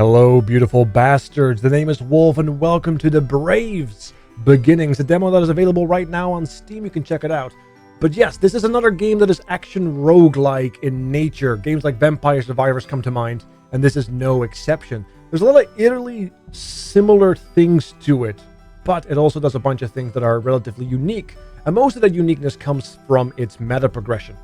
Hello, beautiful bastards. The name is Wolf, and welcome to the Braves Beginnings, a demo that is available right now on Steam. You can check it out. But yes, this is another game that is action roguelike in nature. Games like Vampire Survivors come to mind, and this is no exception. There's a lot of eerily similar things to it, but it also does a bunch of things that are relatively unique. And most of that uniqueness comes from its meta progression.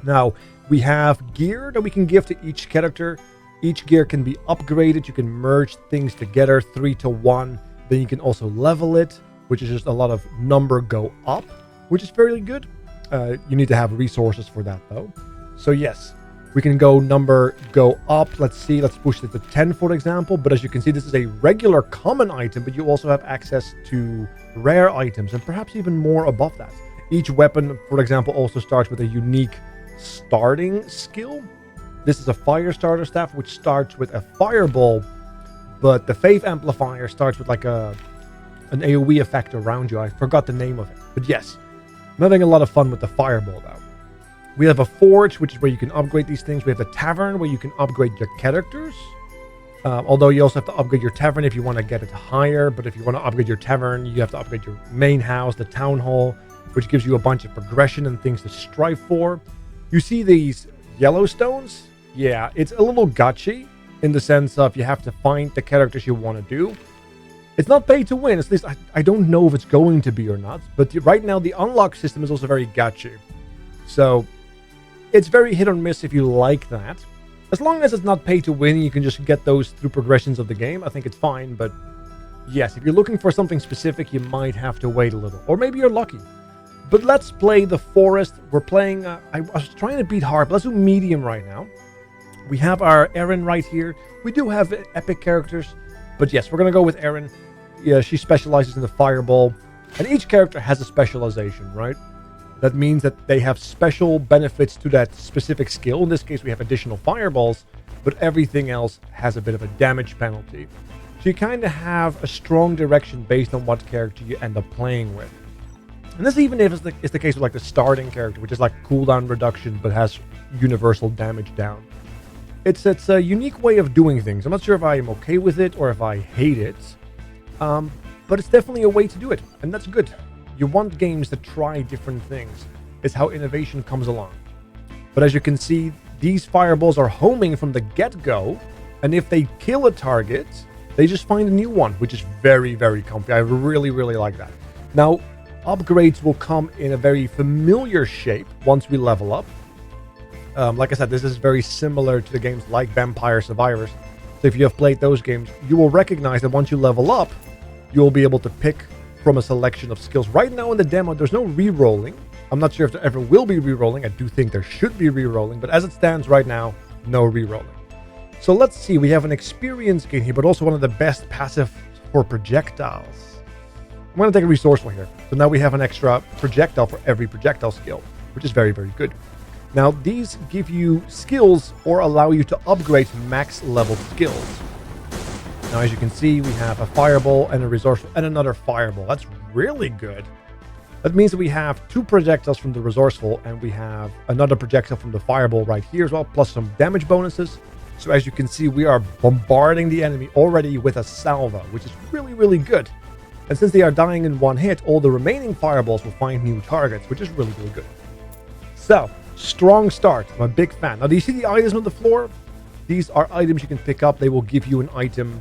Now, we have gear that we can give to each character. Each gear can be upgraded. You can merge things together 3 to 1. Then you can also level it, which is just a lot of number go up, which is fairly good. You need to have resources for that though. So yes, we can go up. Let's push it to 10, for example. But as you can see, this is a regular common item, but you also have access to rare items and perhaps even more above that. Each weapon, for example, also starts with a unique starting skill. This is a fire starter staff, which starts with a fireball, but the Faith amplifier starts with like an AoE effect around you. I forgot the name of it, but yes, I'm having a lot of fun with the fireball though. We have a forge, which is where you can upgrade these things. We have the tavern, where you can upgrade your characters. Although you also have to upgrade your tavern if you want to get it higher. But if you want to upgrade your tavern, you have to upgrade your main house, the town hall, which gives you a bunch of progression and things to strive for. You see these yellow stones? Yeah, it's a little gotchy in the sense of you have to find the characters you want to do. It's not pay to win. At least I don't know if it's going to be or not. But right now, the unlock system is also very gotchy. So it's very hit or miss if you like that. As long as it's not pay to win, you can just get those through progressions of the game. I think it's fine. But yes, if you're looking for something specific, you might have to wait a little. Or maybe you're lucky. But let's play the forest. We're playing... I was trying to beat hard, but let's do medium right now. We have our Erin right here. We do have epic characters. But yes, we're going to go with Erin. Yeah, she specializes in the fireball. And each character has a specialization, right? That means that they have special benefits to that specific skill. In this case, we have additional fireballs. But everything else has a bit of a damage penalty. So you kind of have a strong direction based on what character you end up playing with. And this even if it's the case with like the starting character, which is like cooldown reduction, but has universal damage down. It's a unique way of doing things. I'm not sure if I am okay with it or if I hate it. But it's definitely a way to do it. And that's good. You want games that try different things. It's how innovation comes along. But as you can see, these fireballs are homing from the get-go. And if they kill a target, they just find a new one, which is very, very comfy. I really, really like that. Now, upgrades will come in a very familiar shape once we level up. Like I said, this is very similar to the games like Vampire Survivors. So if you have played those games, you will recognize that once you level up, you will be able to pick from a selection of skills. Right now in the demo, there's no re-rolling. I'm not sure if there ever will be re-rolling. I do think there should be re-rolling, but as it stands right now, no re-rolling. So let's see, we have an experience gain here, but also one of the best passive for projectiles. I'm going to take a resourceful here. So now we have an extra projectile for every projectile skill, which is very, very good. Now, these give you skills or allow you to upgrade max level skills. Now, as you can see, we have a fireball and a resourceful and another fireball. That's really good. That means that we have 2 projectiles from the resourceful and we have another projectile from the fireball right here as well, plus some damage bonuses. So as you can see, we are bombarding the enemy already with a salvo, which is really, really good. And since they are dying in one hit, all the remaining fireballs will find new targets, which is really, really good. So, strong start. I'm a big fan. Now, do you see the items on the floor? These are items you can pick up. They will give you an item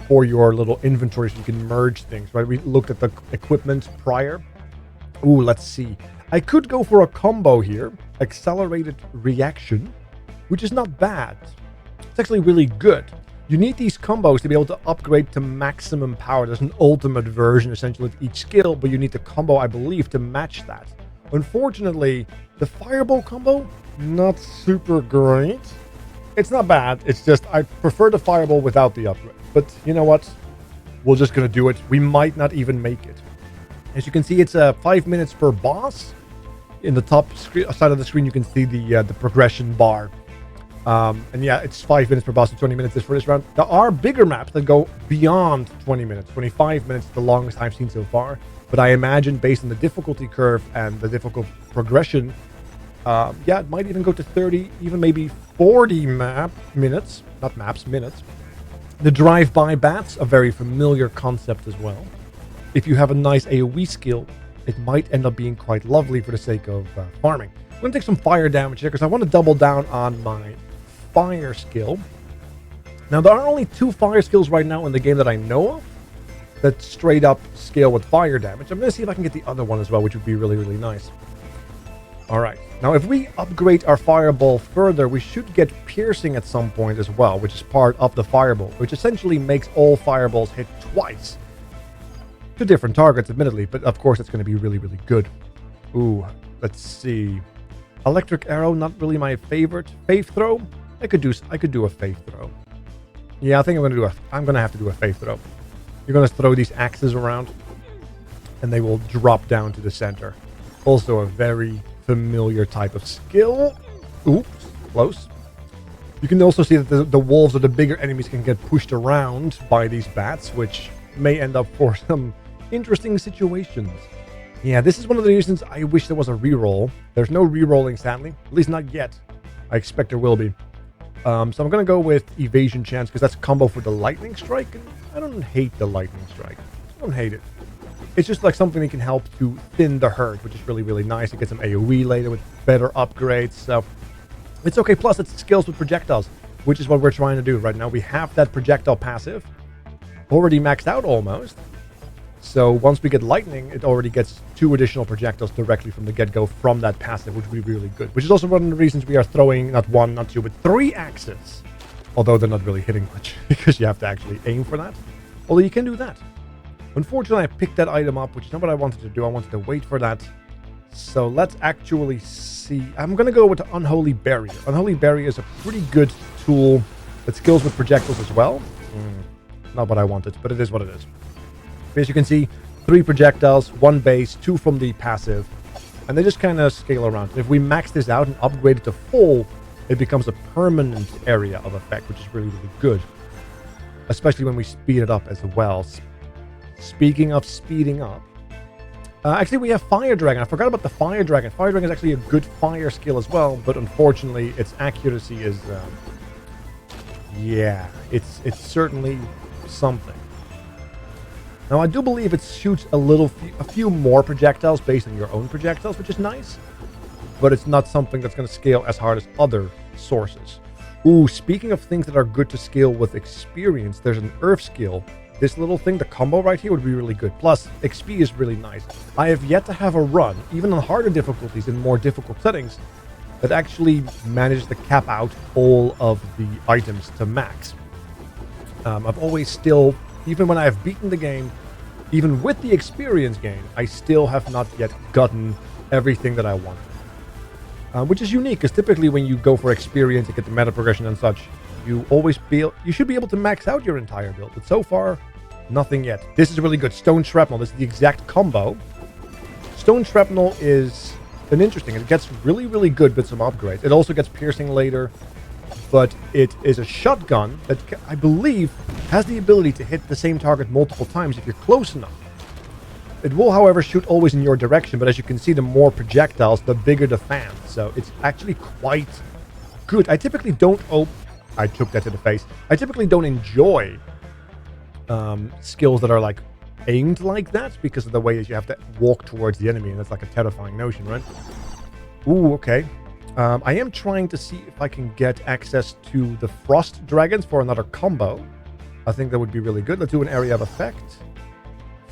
for your little inventory so you can merge things, right? We looked at the equipment prior. Ooh, let's see. I could go for a combo here. Accelerated reaction, which is not bad. It's actually really good. You need these combos to be able to upgrade to maximum power. There's an ultimate version essentially of each skill, but you need the combo, I believe, to match that. Unfortunately, the fireball combo, not super great. It's not bad. It's just I prefer the fireball without the upgrade. But you know what? We're just going to do it. We might not even make it. As you can see, it's 5 minutes per boss. In the top side of the screen, you can see the progression bar. And yeah, it's 5 minutes per boss, so 20 minutes is for this round. There are bigger maps that go beyond 20 minutes. 25 minutes is the longest I've seen so far. But I imagine based on the difficulty curve and the difficult progression, yeah, it might even go to 30, even maybe 40 minutes. Not maps, minutes. The drive-by bats, a very familiar concept as well. If you have a nice AoE skill, it might end up being quite lovely for the sake of farming. I'm going to take some fire damage here because I want to double down on my fire skill. Now, there are only 2 fire skills right now in the game that I know of that straight up scale with fire damage. I'm going to see if I can get the other one as well, which would be really, really nice. All right. Now, if we upgrade our fireball further, we should get piercing at some point as well, which is part of the fireball, which essentially makes all fireballs hit twice. To different targets, admittedly, but of course it's going to be really, really good. Ooh, let's see. Electric arrow, not really my favorite. Faith throw? I could do a faith throw. Yeah, I think I'm going to have to do a faith throw. You're going to throw these axes around, and they will drop down to the center. Also a very familiar type of skill. Oops, close. You can also see that the wolves or the bigger enemies can get pushed around by these bats, which may end up for some interesting situations. Yeah, this is one of the reasons I wish there was a reroll. There's no rerolling, sadly. At least not yet. I expect there will be. So I'm going to go with evasion chance because that's a combo for the lightning strike. And I don't hate the lightning strike. I don't hate it. It's just like something that can help to thin the herd, which is really, really nice. It gets some AoE later with better upgrades. So it's okay. Plus, it's skills with projectiles, which is what we're trying to do right now. We have that projectile passive already maxed out almost. So once we get lightning, it already gets 2 additional projectiles directly from the get-go from that passive, which would be really good. Which is also one of the reasons we are throwing not 1, not 2, but 3 axes. Although they're not really hitting much because you have to actually aim for that. Although you can do that. Unfortunately, I picked that item up, which is not what I wanted to do. I wanted to wait for that. So let's actually see. I'm going to go with the Unholy Barrier. Unholy Barrier is a pretty good tool that scales with projectiles as well. Not what I wanted, but it is what it is. As you can see, 3 projectiles, 1 base, 2 from the passive, and they just kind of scale around. And if we max this out and upgrade it to full, it becomes a permanent area of effect, which is really, really good. Especially when we speed it up as well. Speaking of speeding up, actually we have Fire Dragon. I forgot about the Fire Dragon. Fire Dragon is actually a good fire skill as well, but unfortunately its accuracy is, yeah, it's certainly something. Now, I do believe it shoots a few more projectiles based on your own projectiles, which is nice. But it's not something that's going to scale as hard as other sources. Ooh, speaking of things that are good to scale with experience, there's an Earth skill. This little thing, the combo right here, would be really good. Plus, XP is really nice. I have yet to have a run, even on harder difficulties in more difficult settings, that actually managed to cap out all of the items to max. I've always still... Even when I have beaten the game, even with the experience gain, I still have not yet gotten everything that I wanted. Which is unique, because typically when you go for experience, you get the meta progression and such, you should be able to max out your entire build. But so far, nothing yet. This is really good. Stone Shrapnel, this is the exact combo. Stone Shrapnel is an interesting, it gets really, really good with some upgrades. It also gets piercing later. But it is a shotgun that I believe has the ability to hit the same target multiple times if you're close enough. It will, however, shoot always in your direction, but as you can see, the more projectiles, the bigger the fan. So it's actually quite good. I typically don't... Oh, I took that to the face. I typically don't enjoy skills that are like aimed like that because of the way that you have to walk towards the enemy, and that's like a terrifying notion, right? Ooh, okay. I am trying to see if I can get access to the Frost Dragons for another combo. I think that would be really good. Let's do an area of effect.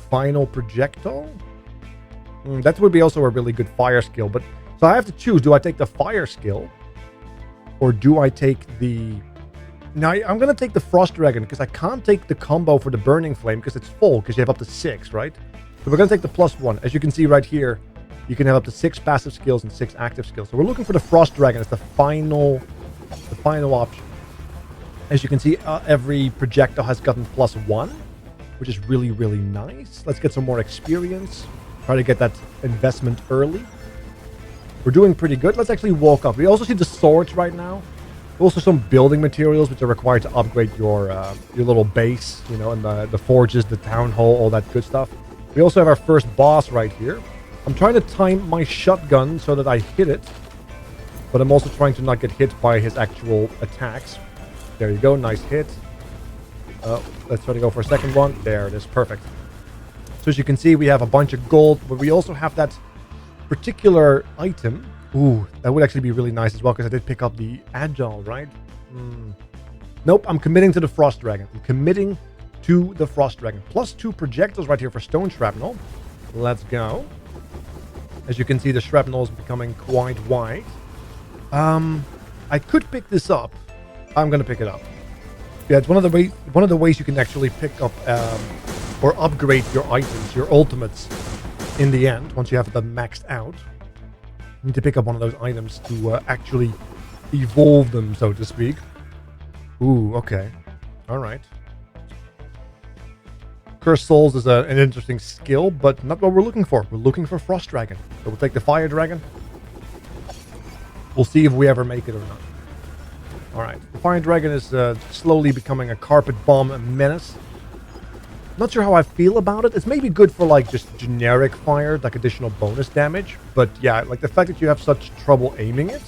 Final projectile. That would be also a really good fire skill. But so I have to choose. Do I take the fire skill? Or do I take the... Now, I'm going to take the Frost Dragon because I can't take the combo for the Burning Flame because it's full, because you have up to 6, right? So we're going to take the +1. As you can see right here, you can have up to 6 passive skills and 6 active skills. So we're looking for the Frost Dragon as the final option. As you can see, every projectile has gotten +1, which is really, really nice. Let's get some more experience. Try to get that investment early. We're doing pretty good. Let's actually walk up. We also see the swords right now. Also some building materials which are required to upgrade your little base, you know, and the forges, the town hall, all that good stuff. We also have our first boss right here. I'm trying to time my shotgun so that I hit it, but I'm also trying to not get hit by his actual attacks. There you go, nice hit. Let's try to go for a second one. There it is. Perfect. So as you can see, we have a bunch of gold, but we also have that particular item. Ooh, that would actually be really nice as well, because I did pick up the agile, right? Nope, I'm committing to the frost dragon. I'm committing to the frost dragon. +2 projectiles right here for stone shrapnel. Let's go. As you can see, the shrapnel is becoming quite wide. I could pick this up. I'm gonna pick it up. Yeah, it's one of the ways you can actually pick up or upgrade your items, your ultimates, in the end. Once you have them maxed out, you need to pick up one of those items to actually evolve them, so to speak. Ooh, okay, all right. Cursed Souls is an interesting skill, but not what we're looking for. We're looking for Frost Dragon. So we'll take the Fire Dragon. We'll see if we ever make it or not. Alright, the Fire Dragon is slowly becoming a carpet bomb menace. Not sure how I feel about it. It's maybe good for like just generic fire, like additional bonus damage. But yeah, like the fact that you have such trouble aiming it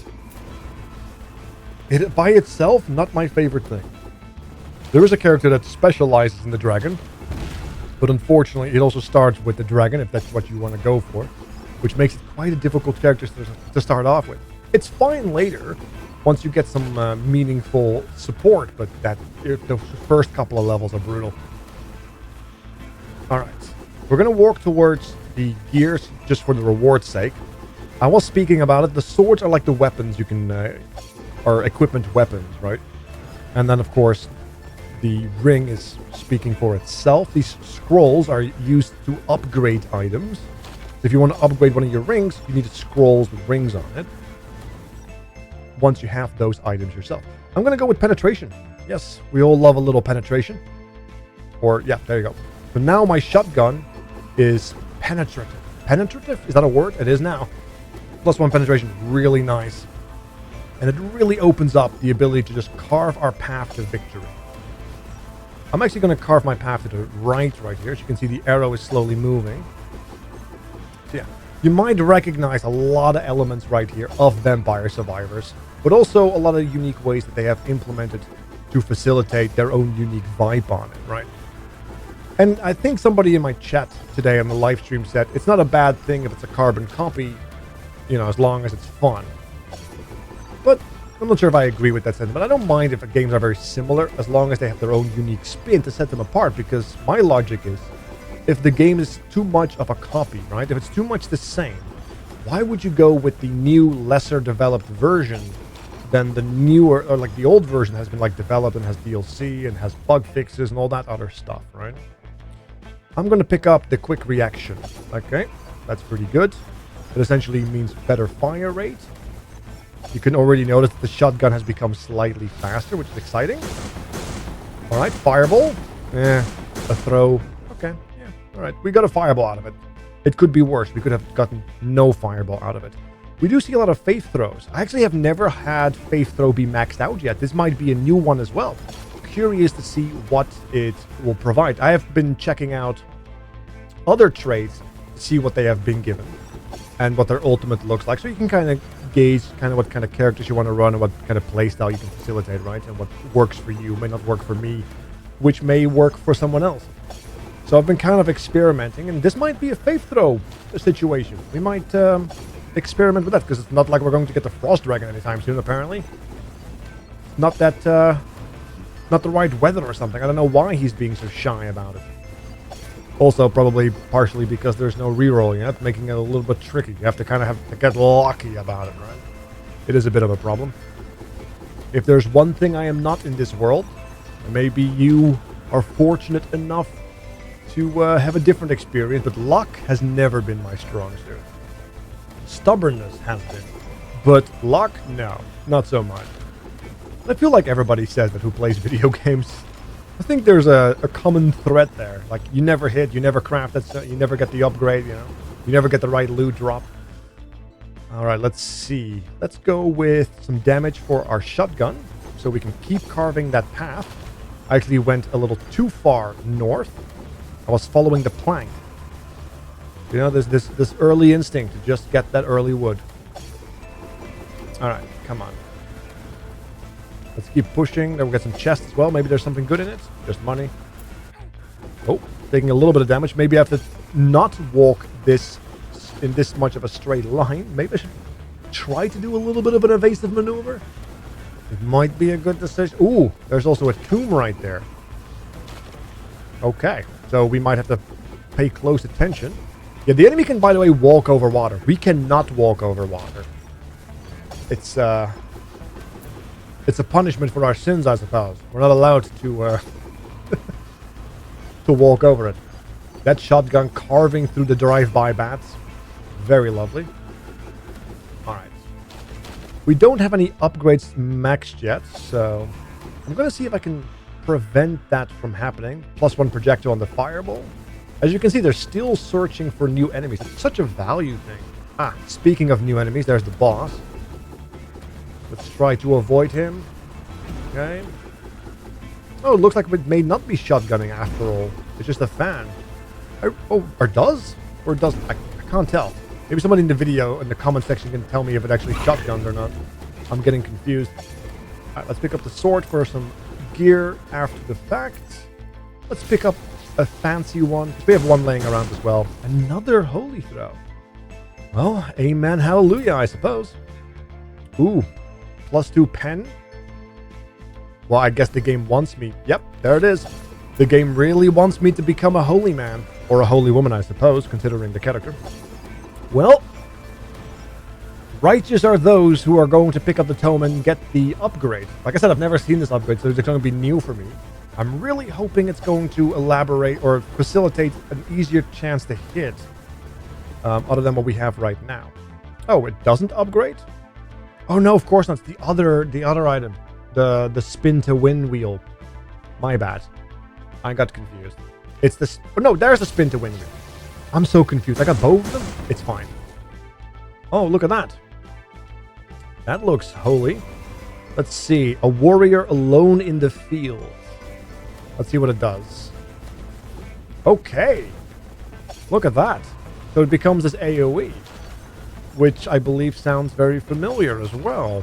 by itself, not my favorite thing. There is a character that specializes in the dragon, but unfortunately it also starts with the dragon, if that's what you want to go for, which makes it quite a difficult character to start off with. It's fine later, once you get some meaningful support, but the first couple of levels are brutal. Alright, we're going to walk towards the gears just for the reward's sake. I was speaking about it. The swords are like the weapons you can, are equipment weapons, right? And then, of course, the ring is speaking for itself. These scrolls are used to upgrade items. If you want to upgrade one of your rings, you need scrolls with rings on it. Once you have those items yourself. I'm going to go with penetration. Yes, we all love a little penetration. Or, yeah, there you go. So now my shotgun is penetrative. Penetrative? Is that a word? It is now. +1 penetration. Really nice. And it really opens up the ability to just carve our path to victory. I'm actually going to carve my path to the right here. As you can see, the arrow is slowly moving. So yeah, you might recognize a lot of elements right here of Vampire Survivors, but also a lot of unique ways that they have implemented to facilitate their own unique vibe on it, right? And I think somebody in my chat today on the live stream said, it's not a bad thing if it's a carbon copy, you know, as long as it's fun. But I'm not sure if I agree with that sentiment. I don't mind if games are very similar, as long as they have their own unique spin to set them apart, because my logic is, if the game is too much of a copy, right? If it's too much the same, why would you go with the new, lesser developed version than the newer, or like the old version has been like developed and has DLC and has bug fixes and all that other stuff, right? I'm going to pick up the quick reaction. Okay, that's pretty good. It essentially means better fire rate. You can already notice that the shotgun has become slightly faster, which is exciting. All right, fireball. A throw. Okay, yeah. All right, we got a fireball out of it. It could be worse. We could have gotten no fireball out of it. We do see a lot of faith throws. I actually have never had faith throw be maxed out yet. This might be a new one as well. Curious to see what it will provide. I have been checking out other traits to see what they have been given and what their ultimate looks like, so you can kind of gauge kind of what kind of characters you want to run and what kind of playstyle you can facilitate, right? And what works for you may not work for me, which may work for someone else. So I've been kind of experimenting, and this might be a faith throw situation. We might experiment with that, because it's not like we're going to get the Frost Dragon anytime soon, apparently. Not that, not the right weather or something. I don't know why he's being so shy about it. Also, probably partially because there's no rerolling yet, making it a little bit tricky. You have to kind of have to get lucky about it, right? It is a bit of a problem. If there's one thing I am not in this world, maybe you are fortunate enough to have a different experience, but luck has never been my strong suit. Stubbornness has been, but luck, no, not so much. I feel like everybody says that who plays video games. I think there's a common thread there. Like, you never hit, you never craft it, you never get the upgrade, you know. You never get the right loot drop. Alright, let's see. Let's go with some damage for our shotgun, so we can keep carving that path. I actually went a little too far north. I was following the plank. You know, there's this early instinct to just get that early wood. Alright, come on. Let's keep pushing. Then we'll get some chests as well. Maybe there's something good in it. Just money. Oh, taking a little bit of damage. Maybe I have to not walk this in this much of a straight line. Maybe I should try to do a little bit of an evasive maneuver. It might be a good decision. Ooh, there's also a tomb right there. Okay, so we might have to pay close attention. Yeah, the enemy can, by the way, walk over water. We cannot walk over water. It's a punishment for our sins, I suppose. We're not allowed to to walk over it. That shotgun carving through the drive-by bats. Very lovely. Alright. We don't have any upgrades maxed yet, so I'm going to see if I can prevent that from happening. +1 projectile on the fireball. As you can see, they're still searching for new enemies. It's such a value thing. Ah, speaking of new enemies, there's the boss. Let's try to avoid him. Okay. Oh, it looks like it may not be shotgunning after all. It's just a fan. Or does? Or doesn't? I can't tell. Maybe someone in the video, in the comment section, can tell me if it actually shotguns or not. I'm getting confused. Alright, let's pick up the sword for some gear after the fact. Let's pick up a fancy one. We have one laying around as well. Another holy throw. Well, amen, hallelujah, I suppose. Ooh, +2 pen. Well, I guess the game wants me. Yep, there it is. The game really wants me to become a holy man. Or a holy woman, I suppose, considering the character. Well, righteous are those who are going to pick up the tome and get the upgrade. Like I said, I've never seen this upgrade, so it's going to be new for me. I'm really hoping it's going to elaborate or facilitate an easier chance to hit, other than what we have right now. Oh, it doesn't upgrade? Oh no, of course not. It's the other item, the spin to win wheel. My bad. I got confused. It's this. Oh no, there's the spin to win wheel. I'm so confused. I got both of them. It's fine. Oh, look at that. That looks holy. Let's see. A warrior alone in the field. Let's see what it does. Okay. Look at that. So it becomes this AoE, which I believe sounds very familiar as well.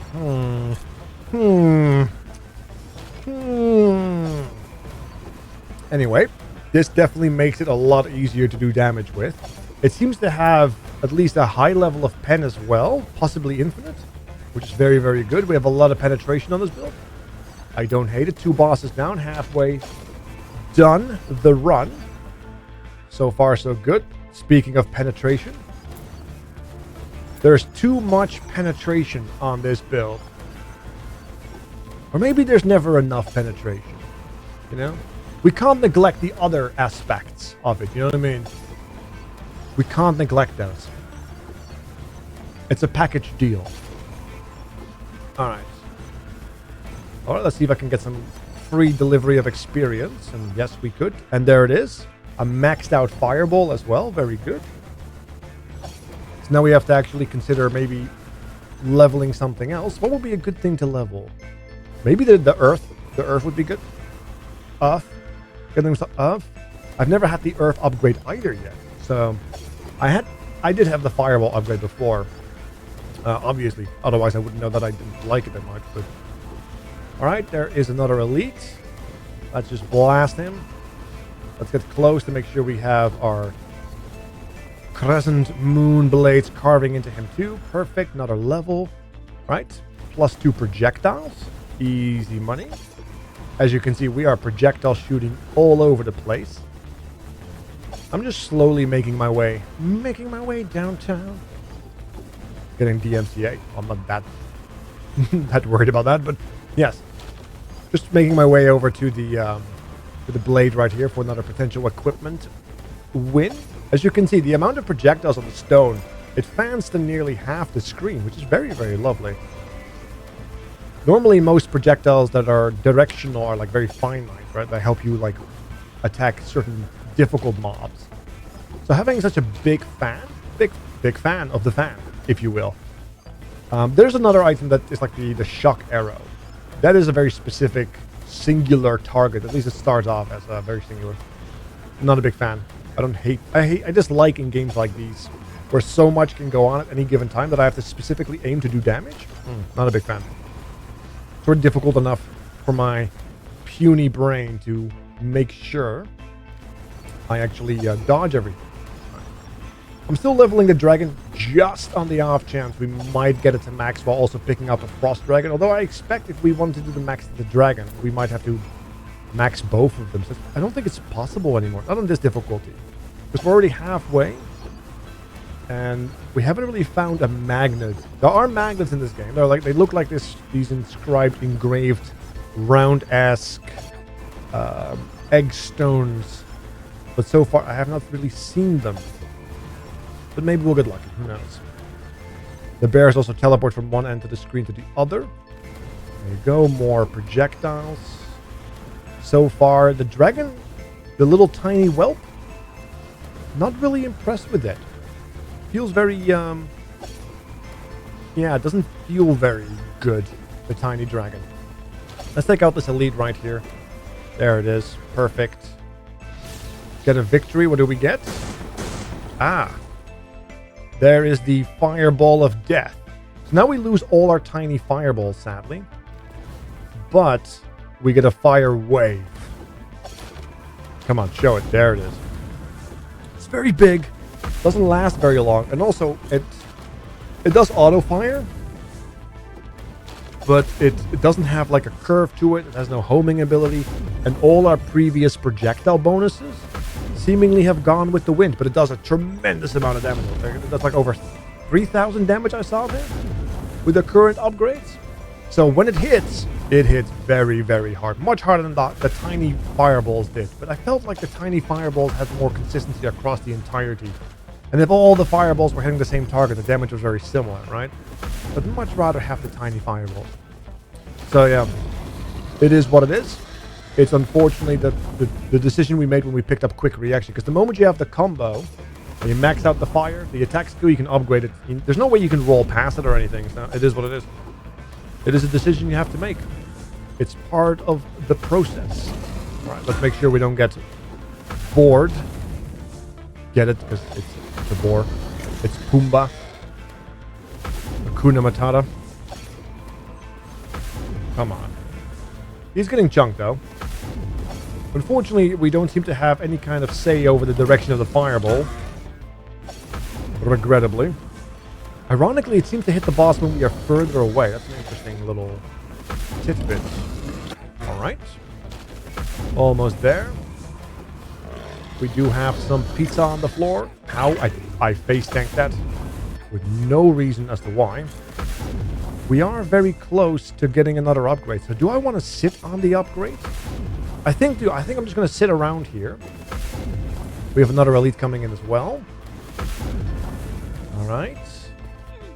Anyway, this definitely makes it a lot easier to do damage with. It seems to have at least a high level of pen as well, possibly infinite, which is very, very good. We have a lot of penetration on this build. I don't hate it. 2 bosses down, halfway done the run. So far, so good. Speaking of penetration, there's too much penetration on this build. Or maybe there's never enough penetration, you know? We can't neglect the other aspects of it, you know what I mean? We can't neglect those. It's a package deal. Alright. Alright, let's see if I can get some free delivery of experience. And yes, we could. And there it is. A maxed out fireball as well. Very good. So now we have to actually consider maybe leveling something else. What would be a good thing to level? Maybe the earth. The earth would be good. Getting some earth. I've never had the earth upgrade either yet. So I did have the fireball upgrade before. Obviously. Otherwise I wouldn't know that I didn't like it that much. But alright, there is another elite. Let's just blast him. Let's get close to make sure we have our crescent moon blades carving into him too. Perfect. Another level. Right. +2 projectiles. Easy money. As you can see, we are projectile shooting all over the place. I'm just slowly making my way downtown. Getting DMCA. I'm not that that worried about that, but yes. Just making my way over to the blade right here for another potential equipment win. As you can see, the amount of projectiles on the stone, it fans to nearly half the screen, which is very, very lovely. Normally, most projectiles that are directional are like very fine line, right? They help you like attack certain difficult mobs. So having such a big fan of the fan, if you will. There's another item that is like the shock arrow. That is a very specific, singular target. At least it starts off as a very singular. Not a big fan. I dislike in games like these, where so much can go on at any given time that I have to specifically aim to do damage. Not a big fan. Sort of difficult enough for my puny brain to make sure I actually dodge everything. I'm still leveling the dragon just on the off chance we might get it to max while also picking up a frost dragon. Although I expect if we want to do the max to the dragon, we might have to max both of them. So I don't think it's possible anymore. Not on this difficulty. Because we're already halfway. And we haven't really found a magnet. There are magnets in this game. They look like these inscribed, engraved, round-esque egg stones. But so far, I have not really seen them. But maybe we'll get lucky. Who knows? The bears also teleport from one end of the screen to the other. There you go. More projectiles. So far, the dragon, the little tiny whelp, not really impressed with it. Feels very, yeah, it doesn't feel very good, the tiny dragon. Let's take out this elite right here. There it is. Perfect. Get a victory. What do we get? Ah. There is the fireball of death. So now we lose all our tiny fireballs, sadly. But we get a fire wave. Come on, show it. There it is. It's very big. Doesn't last very long. And also, it does auto fire. But it doesn't have like a curve to it. It has no homing ability. And all our previous projectile bonuses seemingly have gone with the wind, but it does a tremendous amount of damage. That's like over 3,000 damage I saw there with the current upgrades. So when it hits very, very hard. Much harder than the tiny fireballs did. But I felt like the tiny fireballs had more consistency across the entirety. And if all the fireballs were hitting the same target, the damage was very similar, right? But I'd much rather have the tiny fireballs. So yeah, it is what it is. It's unfortunately the decision we made when we picked up quick reaction. Because the moment you have the combo, and you max out the fire, the attack skill, you can upgrade it. There's no way you can roll past it or anything. So it is what it is. It is a decision you have to make. It's part of the process. All right, let's make sure we don't get bored. Get it? Because it's a boar. It's Pumbaa. Hakuna Matata. Come on. He's getting chunked, though. Unfortunately, we don't seem to have any kind of say over the direction of the fireball. Regrettably. Ironically, it seems to hit the boss when we are further away. That's an interesting little tidbit. Alright. Almost there. We do have some pizza on the floor. Ow, I face tanked that with no reason as to why. We are very close to getting another upgrade. So do I want to sit on the upgrade? I think I'm just going to sit around here. We have another elite coming in as well. All right.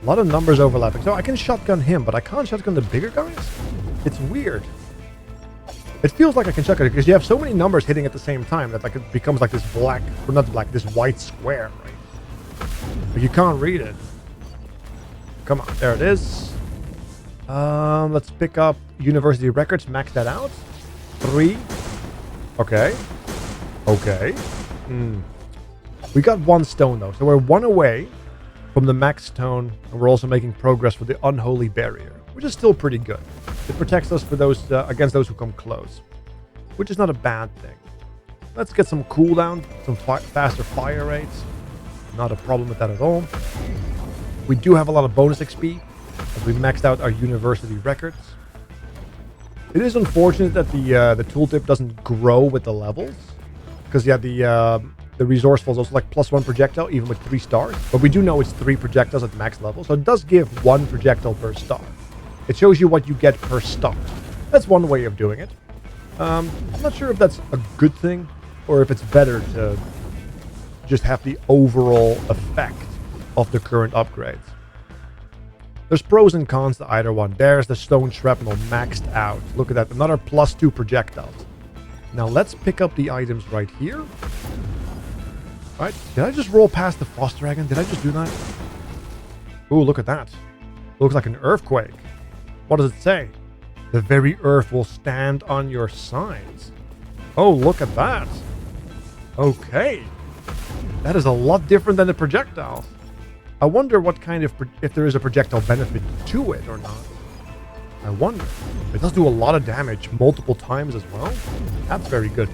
A lot of numbers overlapping. So I can shotgun him, but I can't shotgun the bigger guys? It's weird. It feels like I can shotgun it because you have so many numbers hitting at the same time that like it becomes like this black, or not black, this white square, right? But you can't read it. Come on, there it is. Let's pick up university records, max that out. 3. Okay. Okay. We got 1 stone though, so we're 1 away from the max stone, and we're also making progress with the unholy barrier, which is still pretty good. It protects us for those against those who come close, which is not a bad thing. Let's get some cooldown, some faster fire rates. Not a problem with that at all. We do have a lot of bonus XP as we maxed out our university records. It is unfortunate that the tooltip doesn't grow with the levels, because yeah, the resourceful is also like +1 projectile even with 3 stars. But we do know it's 3 projectiles at max level, so it does give 1 projectile per star. It shows you what you get per star. That's one way of doing it. I'm not sure if that's a good thing or if it's better to just have the overall effect of the current upgrades. There's pros and cons to either one. There's the stone shrapnel maxed out. Look at that, another +2 projectiles. Now let's pick up the items right here. All right, did I just roll past the frost dragon? Did I just do that? Ooh, look at that. Looks like an earthquake. What does it say? The very earth will stand on your sides. Oh, look at that. Okay. That is a lot different than the projectiles. I wonder what kind of, if there is a projectile benefit to it or not. I wonder. It does do a lot of damage multiple times as well. That's very good.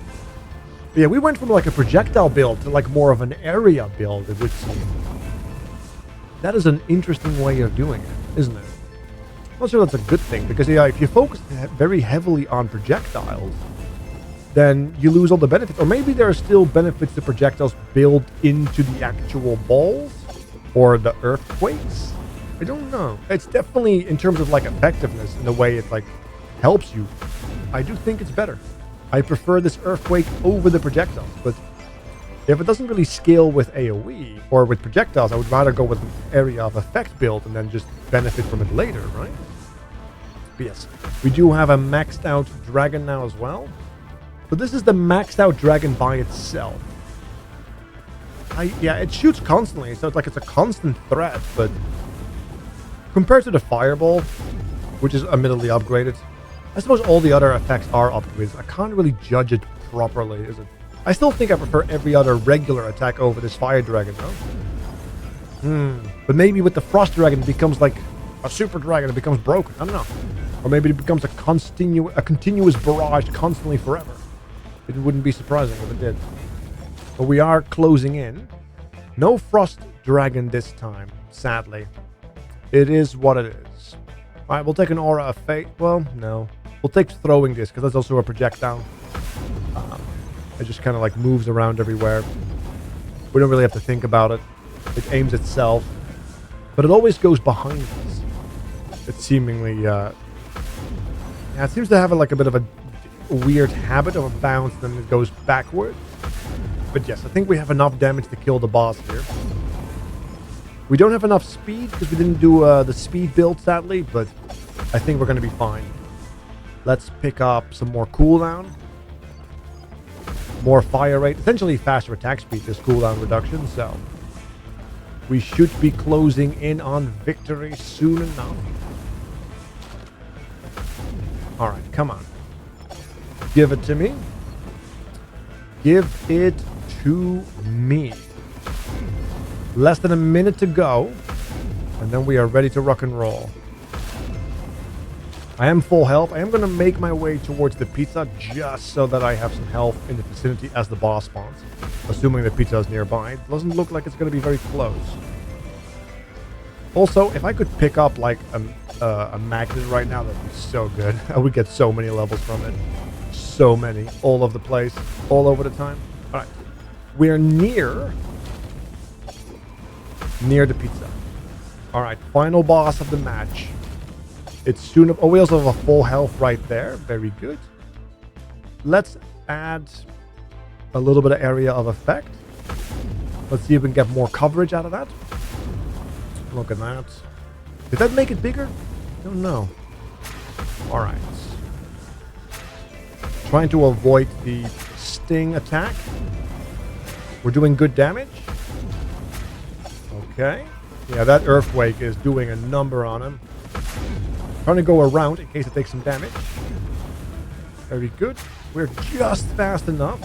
But yeah, we went from like a projectile build to like more of an area build, it would seem. That is an interesting way of doing it, isn't it? I'm not sure that's a good thing, because yeah, if you focus very heavily on projectiles, then you lose all the benefits. Or maybe there are still benefits to projectiles built into the actual balls or the earthquakes. I don't know. It's definitely, in terms of like effectiveness and the way it like helps you, I do think it's better. I prefer this earthquake over the projectiles, but if it doesn't really scale with AoE or with projectiles, I would rather go with an area of effect build and then just benefit from it later, right? But yes, we do have a maxed out dragon now as well. So this is the maxed out dragon by itself. Yeah, it shoots constantly, so it's like it's a constant threat, but compared to the fireball, which is admittedly upgraded, I suppose all the other effects are upgrades. I can't really judge it properly, is it? I still think I prefer every other regular attack over this fire dragon, though. But maybe with the frost dragon, it becomes like a super dragon. It becomes broken. I don't know. Or maybe it becomes a continuous barrage constantly forever. It wouldn't be surprising if it did. But we are closing in. No frost dragon this time, sadly. It is what it is. All right, we'll take an aura of fate. Well, no. We'll take throwing this, because that's also a projectile. It just kind of like moves around everywhere. We don't really have to think about it. It aims itself. But it always goes behind us. It seemingly, yeah, it seems to have like a bit of a weird habit of a bounce, then it goes backward. But yes, I think we have enough damage to kill the boss here. We don't have enough speed because we didn't do the speed build, sadly, but I think we're going to be fine. Let's pick up some more cooldown. More fire rate. Essentially faster attack speed, this cooldown reduction, so we should be closing in on victory soon enough. Alright, come on. Give it to me. Give it to me. Less than a minute to go, and then we are ready to rock and roll. I am full health. I am going to make my way towards the pizza just so that I have some health in the vicinity as the boss spawns. Assuming the pizza is nearby. It doesn't look like it's going to be very close. Also, if I could pick up like a magnet right now, that would be so good. I would get so many levels from it. So many. All over the place. All over the time. Alright. We're near the pizza. Alright. Final boss of the match. It's soon. Oh, we also have a full health right there. Very good. Let's add a little bit of area of effect. Let's see if we can get more coverage out of that. Look at that. Did that make it bigger? I don't know. Alright. Trying to avoid the sting attack. We're doing good damage. Okay. Yeah, that earthquake is doing a number on him. Trying to go around in case it takes some damage. Very good. We're just fast enough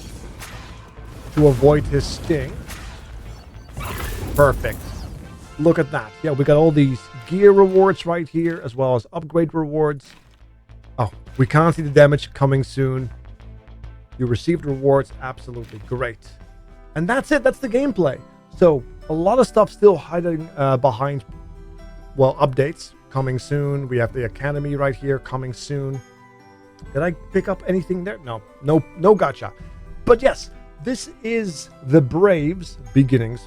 to avoid his sting. Perfect. Look at that. Yeah, we got all these gear rewards right here, as well as upgrade rewards. Oh, we can't see the damage coming soon. You received rewards. Absolutely great. And that's it. That's the gameplay. So, a lot of stuff still hiding behind, well, updates coming soon. We have the academy right here coming soon. Did I pick up anything there? No gacha. But yes, this is the Braves Beginnings.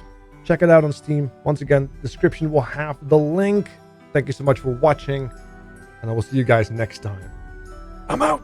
Check it out on Steam. Once again, description will have the link. Thank you so much for watching, and I will see you guys next time. I'm out!